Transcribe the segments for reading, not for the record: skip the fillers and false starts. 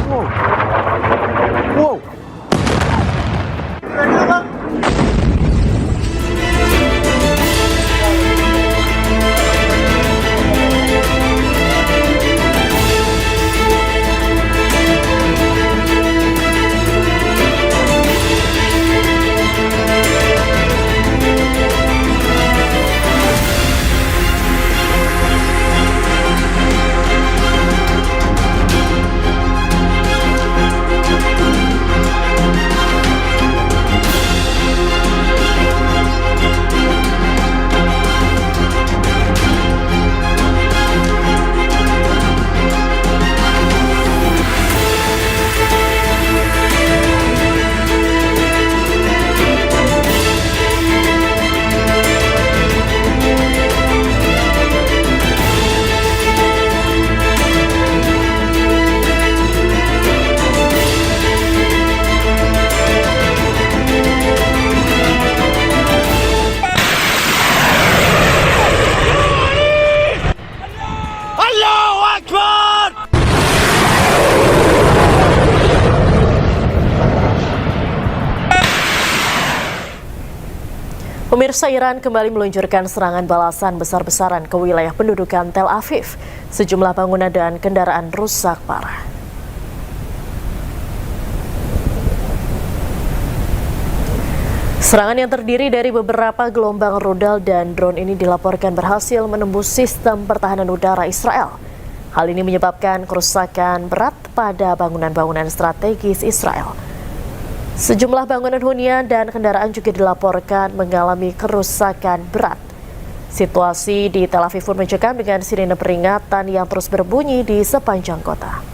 Wow. Pemirsa, Iran kembali meluncurkan serangan balasan besar-besaran ke wilayah pendudukan Tel Aviv. Sejumlah bangunan dan kendaraan rusak parah. Serangan yang terdiri dari beberapa gelombang rudal dan drone ini dilaporkan berhasil menembus sistem pertahanan udara Israel. Hal ini menyebabkan kerusakan berat pada bangunan-bangunan strategis Israel. Sejumlah bangunan hunian dan kendaraan juga dilaporkan mengalami kerusakan berat. Situasi di Tel Aviv pun mencekam dengan sirine peringatan yang terus berbunyi di sepanjang kota.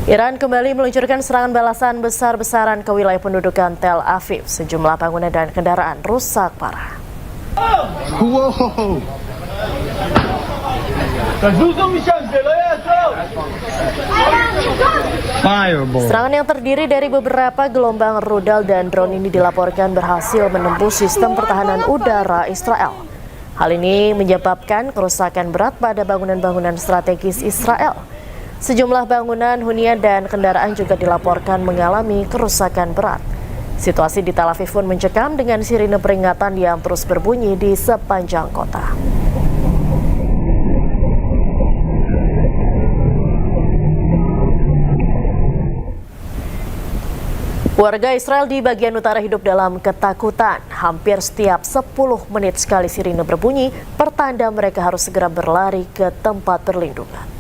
Iran kembali meluncurkan serangan balasan besar-besaran ke wilayah pendudukan Tel Aviv. Sejumlah bangunan dan kendaraan rusak parah. Wow. Fireball. Serangan yang terdiri dari beberapa gelombang rudal dan drone ini dilaporkan berhasil menembus sistem pertahanan udara Israel. Hal ini menyebabkan kerusakan berat pada bangunan-bangunan strategis Israel. Sejumlah bangunan, hunian, dan kendaraan juga dilaporkan mengalami kerusakan berat. Situasi di Tel Aviv pun mencekam dengan sirine peringatan yang terus berbunyi di sepanjang kota. Warga Israel di bagian utara hidup dalam ketakutan. Hampir setiap 10 menit sekali sirine berbunyi, pertanda mereka harus segera berlari ke tempat perlindungan.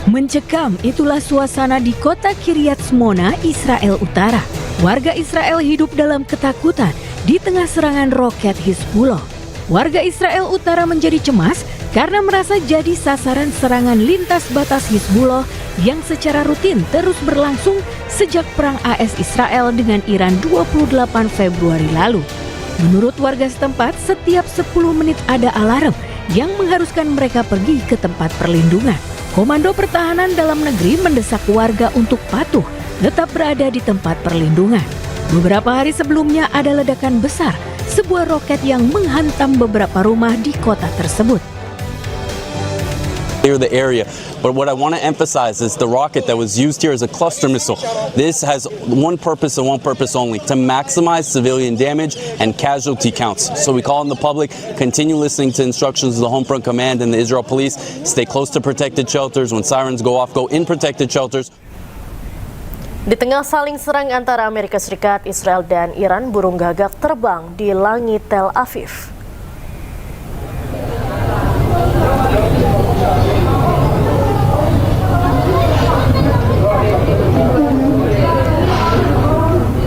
Mencekam, itulah suasana di kota Kiryat Shmona, Israel Utara. Warga Israel hidup dalam ketakutan di tengah serangan roket Hizbullah. Warga Israel Utara menjadi cemas karena merasa jadi sasaran serangan lintas batas Hizbullah yang secara rutin terus berlangsung sejak perang AS Israel dengan Iran 28 Februari lalu. Menurut warga setempat, setiap 10 menit ada alarm yang mengharuskan mereka pergi ke tempat perlindungan. Komando Pertahanan Dalam Negeri mendesak warga untuk patuh tetap berada di tempat perlindungan. Beberapa hari sebelumnya ada ledakan besar, sebuah roket yang menghantam beberapa rumah di kota tersebut. The area, but what I want to emphasize is the rocket that was used here is a cluster missile. This has one purpose and one purpose only: to maximize civilian damage and casualty counts. So we call on the public, continue listening to instructions of the Home Front Command and the Israel Police. Stay close to protected shelters. When sirens go off, go in protected shelters. Di tengah saling serang antara Amerika Serikat, Israel, dan Iran, burung gagak terbang di langit Tel Aviv.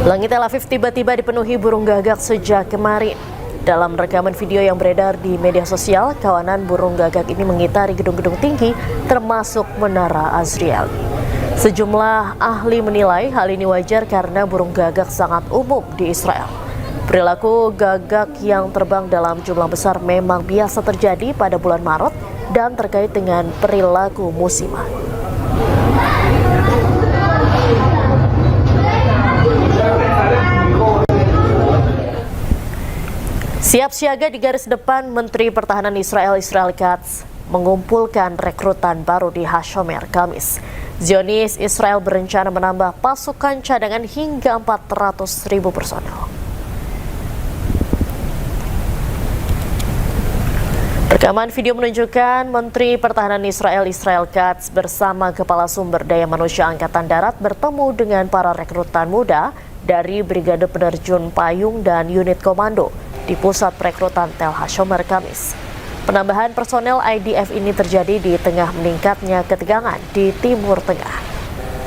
Langit Tel Aviv tiba-tiba dipenuhi burung gagak sejak kemarin. Dalam rekaman video yang beredar di media sosial, kawanan burung gagak ini mengitari gedung-gedung tinggi termasuk Menara Azrieli. Sejumlah ahli menilai hal ini wajar karena burung gagak sangat umum di Israel. Perilaku gagak yang terbang dalam jumlah besar memang biasa terjadi pada bulan Maret dan terkait dengan perilaku musiman. Siap siaga di garis depan, Menteri Pertahanan Israel Katz mengumpulkan rekrutan baru di Hashomer, Kamis. Zionis Israel berencana menambah pasukan cadangan hingga 400.000 personel. Rekaman video menunjukkan Menteri Pertahanan Israel Katz bersama Kepala Sumber Daya Manusia Angkatan Darat bertemu dengan para rekrutan muda dari Brigade Penerjun Payung dan unit komando di Pusat Perekrutan Tel Hashomer, Kamis. Penambahan personel IDF ini terjadi di tengah meningkatnya ketegangan di Timur Tengah.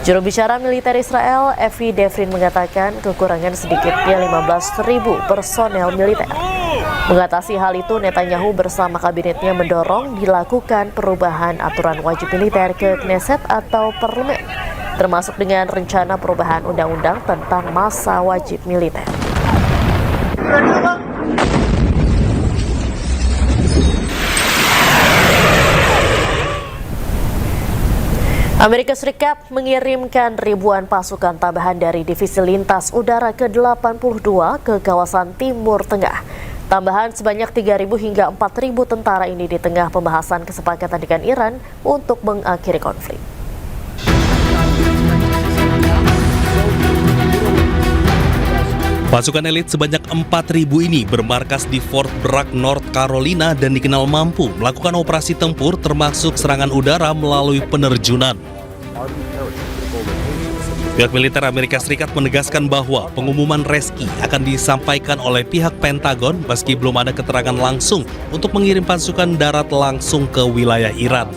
Juru bicara militer Israel, Evi Devrin, mengatakan kekurangan sedikitnya 15.000 personel militer. Mengatasi hal itu, Netanyahu bersama kabinetnya mendorong dilakukan perubahan aturan wajib militer ke Knesset atau parlemen, termasuk dengan rencana perubahan undang-undang tentang masa wajib militer. Amerika Serikat mengirimkan ribuan pasukan tambahan dari Divisi Lintas Udara ke-82 ke kawasan Timur Tengah. Tambahan sebanyak 3.000 hingga 4.000 tentara ini di tengah pembahasan kesepakatan dengan Iran untuk mengakhiri konflik. Pasukan elit sebanyak 4.000 ini bermarkas di Fort Bragg, North Carolina dan dikenal mampu melakukan operasi tempur termasuk serangan udara melalui penerjunan. Pihak militer Amerika Serikat menegaskan bahwa pengumuman reski akan disampaikan oleh pihak Pentagon meski belum ada keterangan langsung untuk mengirim pasukan darat langsung ke wilayah Iran.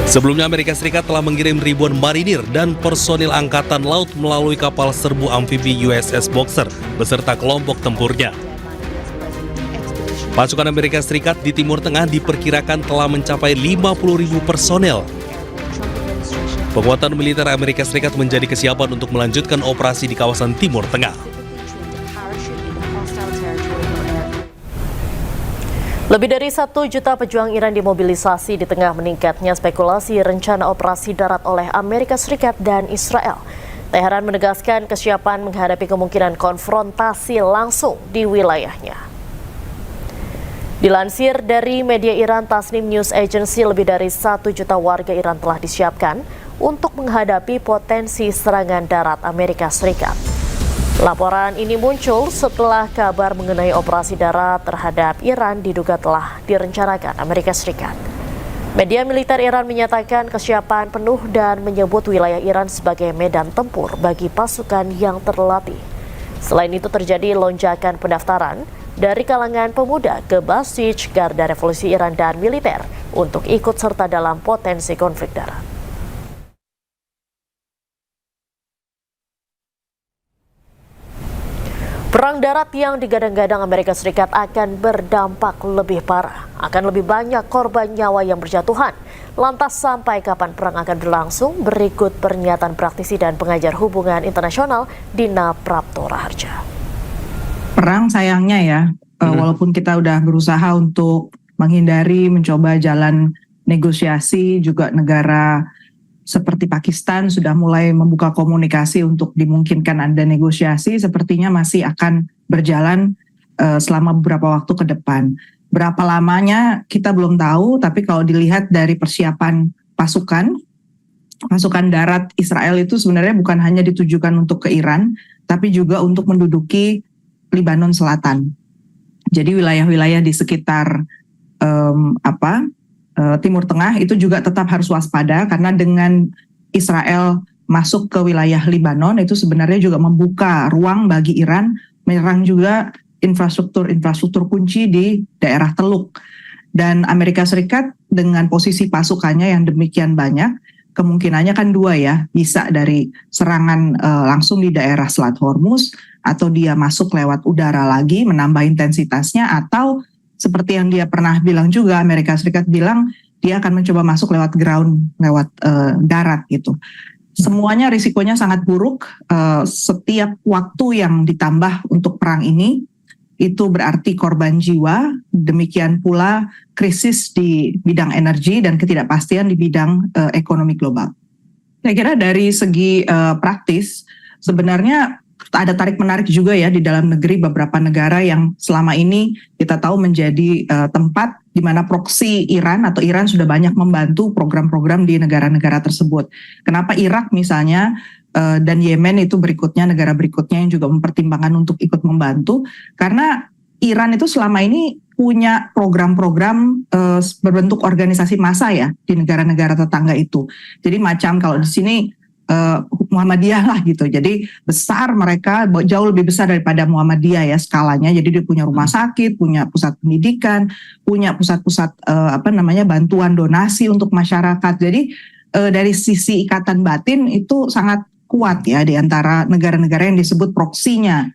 Sebelumnya Amerika Serikat telah mengirim ribuan marinir dan personil angkatan laut melalui kapal serbu amfibi USS Boxer beserta kelompok tempurnya. Pasukan Amerika Serikat di Timur Tengah diperkirakan telah mencapai 50.000 personel. Penguatan militer Amerika Serikat menjadi kesiapan untuk melanjutkan operasi di kawasan Timur Tengah. Lebih dari 1 juta pejuang Iran dimobilisasi di tengah meningkatnya spekulasi rencana operasi darat oleh Amerika Serikat dan Israel. Teheran menegaskan kesiapan menghadapi kemungkinan konfrontasi langsung di wilayahnya. Dilansir dari media Iran Tasnim News Agency, lebih dari 1 juta warga Iran telah disiapkan untuk menghadapi potensi serangan darat Amerika Serikat. Laporan ini muncul setelah kabar mengenai operasi darat terhadap Iran diduga telah direncanakan Amerika Serikat. Media militer Iran menyatakan kesiapan penuh dan menyebut wilayah Iran sebagai medan tempur bagi pasukan yang terlatih. Selain itu terjadi lonjakan pendaftaran dari kalangan pemuda ke Basij, Garda Revolusi Iran dan militer untuk ikut serta dalam potensi konflik darat. Perang darat yang digadang-gadang Amerika Serikat akan berdampak lebih parah, akan lebih banyak korban nyawa yang berjatuhan. Lantas sampai kapan perang akan berlangsung? Berikut pernyataan praktisi dan pengajar hubungan internasional Dina Prapto Raharja. Perang sayangnya ya, walaupun kita udah berusaha untuk menghindari, mencoba jalan negosiasi, juga negara seperti Pakistan sudah mulai membuka komunikasi untuk dimungkinkan ada negosiasi, sepertinya masih akan berjalan selama beberapa waktu ke depan. Berapa lamanya kita belum tahu, tapi kalau dilihat dari persiapan pasukan darat Israel itu sebenarnya bukan hanya ditujukan untuk ke Iran, tapi juga untuk menduduki Lebanon Selatan. Jadi wilayah-wilayah di sekitar Timur Tengah itu juga tetap harus waspada, karena dengan Israel masuk ke wilayah Lebanon itu sebenarnya juga membuka ruang bagi Iran menyerang juga infrastruktur kunci di daerah Teluk. Dan Amerika Serikat dengan posisi pasukannya yang demikian banyak, kemungkinannya kan dua ya, bisa dari serangan langsung di daerah Selat Hormuz, atau dia masuk lewat udara lagi menambah intensitasnya, atau seperti yang dia pernah bilang juga, Amerika Serikat bilang dia akan mencoba masuk lewat ground, lewat darat gitu. Semuanya risikonya sangat buruk. Setiap waktu yang ditambah untuk perang ini, itu berarti korban jiwa, demikian pula krisis di bidang energi dan ketidakpastian di bidang ekonomi global. Saya kira dari segi praktis, sebenarnya ada tarik-menarik juga ya di dalam negeri beberapa negara yang selama ini kita tahu menjadi tempat di mana proksi Iran atau Iran sudah banyak membantu program-program di negara-negara tersebut. Kenapa Irak misalnya dan Yemen itu berikutnya, negara berikutnya yang juga mempertimbangkan untuk ikut membantu, karena Iran itu selama ini punya program-program berbentuk organisasi massa ya di negara-negara tetangga itu. Jadi macam kalau di sini Muhammadiyah lah gitu. Jadi besar mereka, jauh lebih besar daripada Muhammadiyah ya skalanya. Jadi dia punya rumah sakit, punya pusat pendidikan, punya pusat-pusat bantuan donasi untuk masyarakat. Jadi dari sisi ikatan batin itu sangat kuat ya di antara negara-negara yang disebut proksinya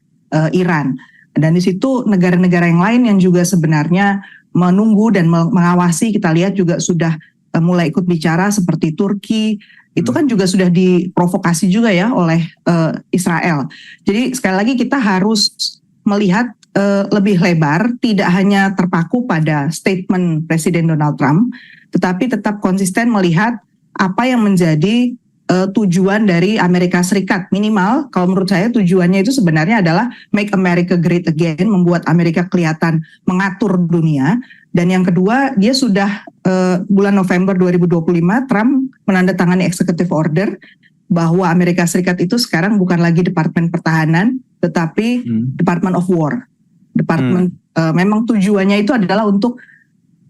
Iran. Dan di situ negara-negara yang lain yang juga sebenarnya menunggu dan mengawasi, kita lihat juga sudah mulai ikut bicara seperti Turki. Itu kan juga sudah diprovokasi juga ya oleh Israel. Jadi sekali lagi kita harus melihat lebih lebar, tidak hanya terpaku pada statement Presiden Donald Trump, tetapi tetap konsisten melihat apa yang menjadi tujuan dari Amerika Serikat. Minimal kalau menurut saya tujuannya itu sebenarnya adalah make America great again, membuat Amerika kelihatan mengatur dunia. Dan yang kedua, dia sudah bulan November 2025 Trump menandatangani executive order bahwa Amerika Serikat itu sekarang bukan lagi Departemen Pertahanan tetapi Department of War. Memang tujuannya itu adalah untuk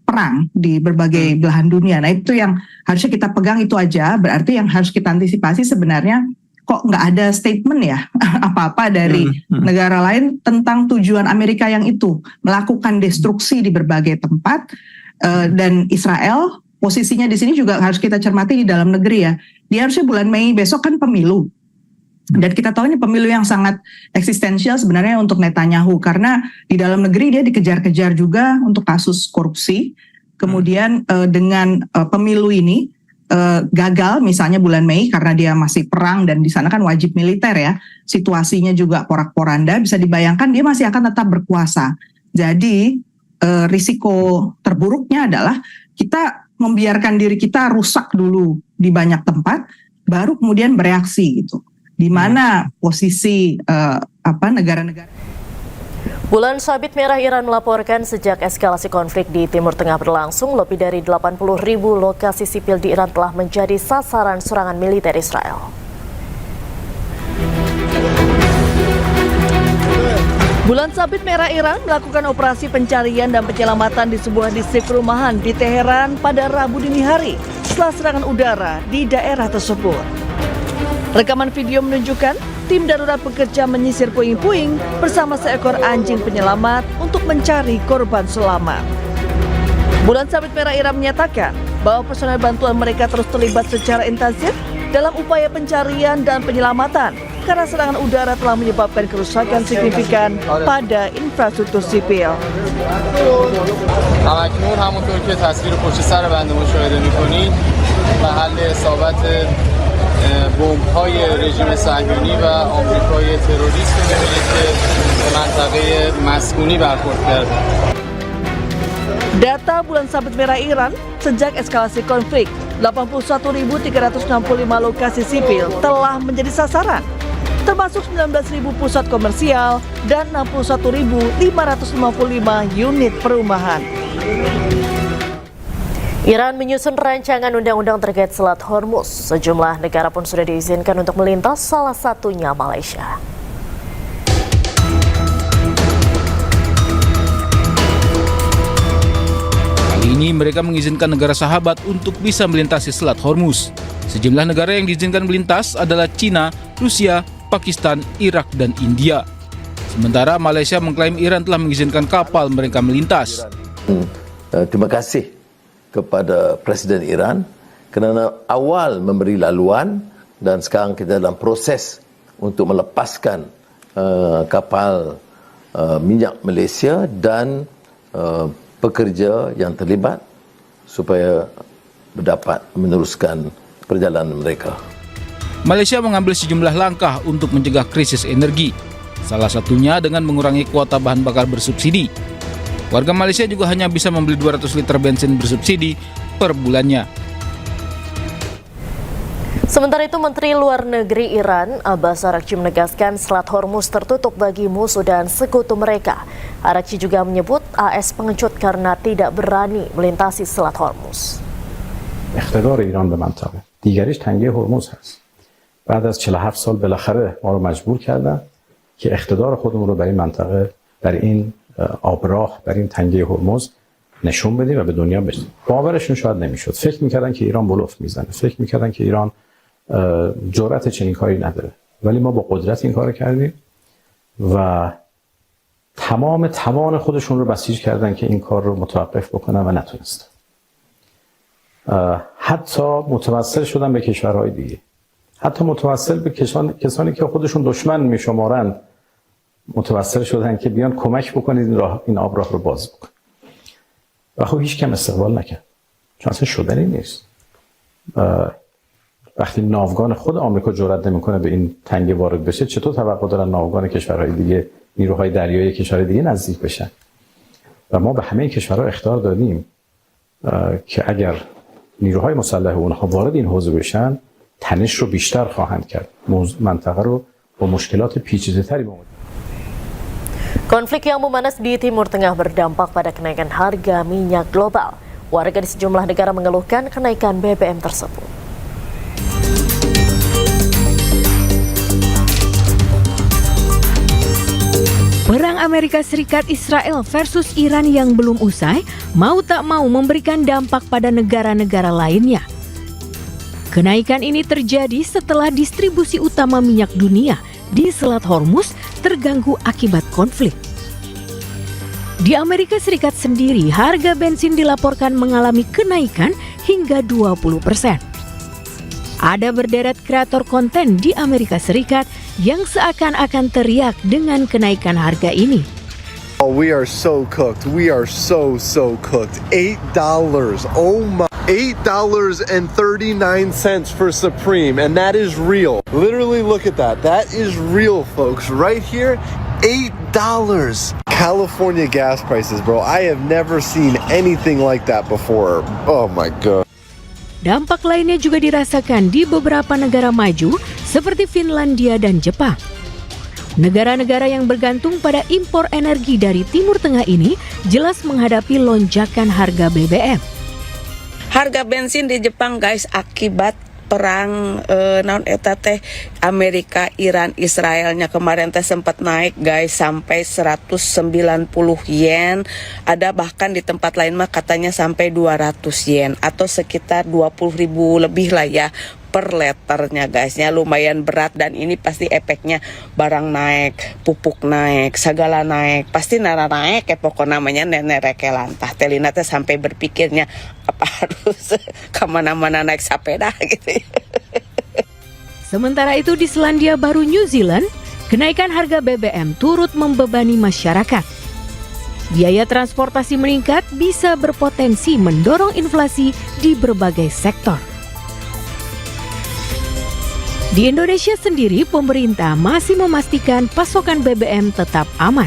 perang di berbagai belahan dunia. Nah itu yang harusnya kita pegang itu aja. Berarti yang harus kita antisipasi sebenarnya kok nggak ada statement ya apa-apa dari negara lain tentang tujuan Amerika yang itu melakukan destruksi di berbagai tempat. Dan Israel posisinya di sini juga harus kita cermati di dalam negeri ya. Dia harusnya bulan Mei besok kan pemilu. Dan kita tahu ini pemilu yang sangat eksistensial sebenarnya untuk Netanyahu karena di dalam negeri dia dikejar-kejar juga untuk kasus korupsi. Kemudian dengan pemilu ini gagal misalnya bulan Mei karena dia masih perang dan di sana kan wajib militer ya. Situasinya juga porak-poranda, bisa dibayangkan dia masih akan tetap berkuasa. Jadi risiko terburuknya adalah kita membiarkan diri kita rusak dulu di banyak tempat baru kemudian bereaksi gitu. Di mana posisi negara-negara. Bulan Sabit Merah Iran melaporkan sejak eskalasi konflik di Timur Tengah berlangsung, lebih dari 80.000 lokasi sipil di Iran telah menjadi sasaran serangan militer Israel. Bulan Sabit Merah Iran melakukan operasi pencarian dan penyelamatan di sebuah distrik perumahan di Teheran pada Rabu dini hari setelah serangan udara di daerah tersebut. Rekaman video menunjukkan tim darurat bekerja menyisir puing-puing bersama seekor anjing penyelamat untuk mencari korban selamat. Bulan Sabit Merah Iran menyatakan bahwa personel bantuan mereka terus terlibat secara intensif dalam upaya pencarian dan penyelamatan karena serangan udara telah menyebabkan kerusakan signifikan pada infrastruktur sipil. همکنون همونطور که تصویر پشت سر بنده مشاهده می‌کنید محل اصابت بمب‌های رژیم صهیونی و آمریکای تروریست می‌بینید که به منطقه مسکونی برخورد کرده. Data Bulan Sabit Merah Iran, sejak eskalasi konflik, 81.365 lokasi sipil telah menjadi sasaran, termasuk 19.000 pusat komersial dan 61.555 unit perumahan. Iran menyusun rancangan undang-undang terkait Selat Hormuz. Sejumlah negara pun sudah diizinkan untuk melintas, salah satunya Malaysia. Kali ini mereka mengizinkan negara sahabat untuk bisa melintasi Selat Hormuz. Sejumlah negara yang diizinkan melintas adalah Cina, Rusia, Pakistan, Irak, dan India. Sementara Malaysia mengklaim Iran telah mengizinkan kapal mereka melintas. Terima kasih kepada Presiden Iran kerana awal memberi laluan dan sekarang kita dalam proses untuk melepaskan kapal minyak Malaysia dan pekerja yang terlibat supaya dapat meneruskan perjalanan mereka. Malaysia mengambil sejumlah langkah untuk mencegah krisis energi. Salah satunya dengan mengurangi kuota bahan bakar bersubsidi. Warga Malaysia juga hanya bisa membeli 200 liter bensin bersubsidi per bulannya. Sementara itu, Menteri Luar Negeri Iran, Abbas Araghchi menegaskan Selat Hormuz tertutup bagi musuh dan sekutu mereka. Araghchi juga menyebut AS pengecut karena tidak berani melintasi Selat Hormuz. اقتدار ایران به منطقه دیگریش تنگه هرمز هست. بعد از 47 سال بالاخره ما رو مجبور کردن که اقتدار خودمون رو در این منطقه، در این آبراه، در این تنگه هرمز نشون بدیم و به دنیا بدیم. باورشون شاید نمیشد. فکر میکردن که ایران بلوف میزنه. فکر میکردن که ایران جرأت چنین کاری نداره. ولی ما با قدرت این کارو کردیم و تمام توان خودشون رو بسیج کردن که این کار رو متوقف بکنن و نتونستن. حتی متوسل شدن به کشورهای دیگه. حتی متوسل به کسانی که خودشون دشمن میشمارن متوسل شدن که بیان کمک بکنید این آبراه رو باز بکن. و خب هیچ کم استقبال نکرد. چون اصلا شدنی نیست. وقتی ناوگان خود آمریکا جرئت نمیکنه به این تنگه وارد بشه، چطور توقع دارن ناوگان کشورهای دیگه، نیروهای دریایی کشورهای دیگه نزدیک بشن؟ و ما به همه کشورها اخطار دادیم که اگر نیروهای مسلح اونها وارد این حوزه بشن، تنش رو بیشتر خواهند کرد. منطقه رو با مشکلات پیچیده‌تری مواجه. Konflik yang memanas di Timur Tengah berdampak pada kenaikan harga minyak global. Warga di sejumlah negara mengeluhkan kenaikan BBM tersebut. Perang Amerika Serikat Israel versus Iran yang belum usai, mau tak mau memberikan dampak pada negara-negara lainnya. Kenaikan ini terjadi setelah distribusi utama minyak dunia di Selat Hormuz terganggu akibat konflik. Di Amerika Serikat sendiri, harga bensin dilaporkan mengalami kenaikan hingga 20%. Ada berderet kreator konten di Amerika Serikat yang seakan-akan teriak dengan kenaikan harga ini. Oh, we are so cooked. We are so cooked. $8. Oh my. $8.39 for Supreme, and that is real. Literally, look at that. That is real, folks. Right here, $8. California gas prices, bro. I have never seen anything like that before. Oh my God. Dampak lainnya juga dirasakan di beberapa negara maju seperti Finlandia dan Jepang. Negara-negara yang bergantung pada impor energi dari Timur Tengah ini jelas menghadapi lonjakan harga BBM. Harga bensin di Jepang, guys, akibat perang naon eta teh Amerika, Iran, Israelnya kemarin teh sempat naik, guys, sampai 190 yen. Ada bahkan di tempat lain mah katanya sampai 200 yen atau sekitar 20.000 lebih lah ya per liternya, guysnya lumayan berat. Dan ini pasti efeknya barang naik, pupuk naik, segala naik, pasti nara naik ya pokoknya namanya nenek lantah. Telina teh sampai berpikirnya apa harus kemana-mana naik sepeda gitu. Sementara itu di Selandia Baru, New Zealand, kenaikan harga BBM turut membebani masyarakat. Biaya transportasi meningkat bisa berpotensi mendorong inflasi di berbagai sektor. Di Indonesia sendiri, pemerintah masih memastikan pasokan BBM tetap aman.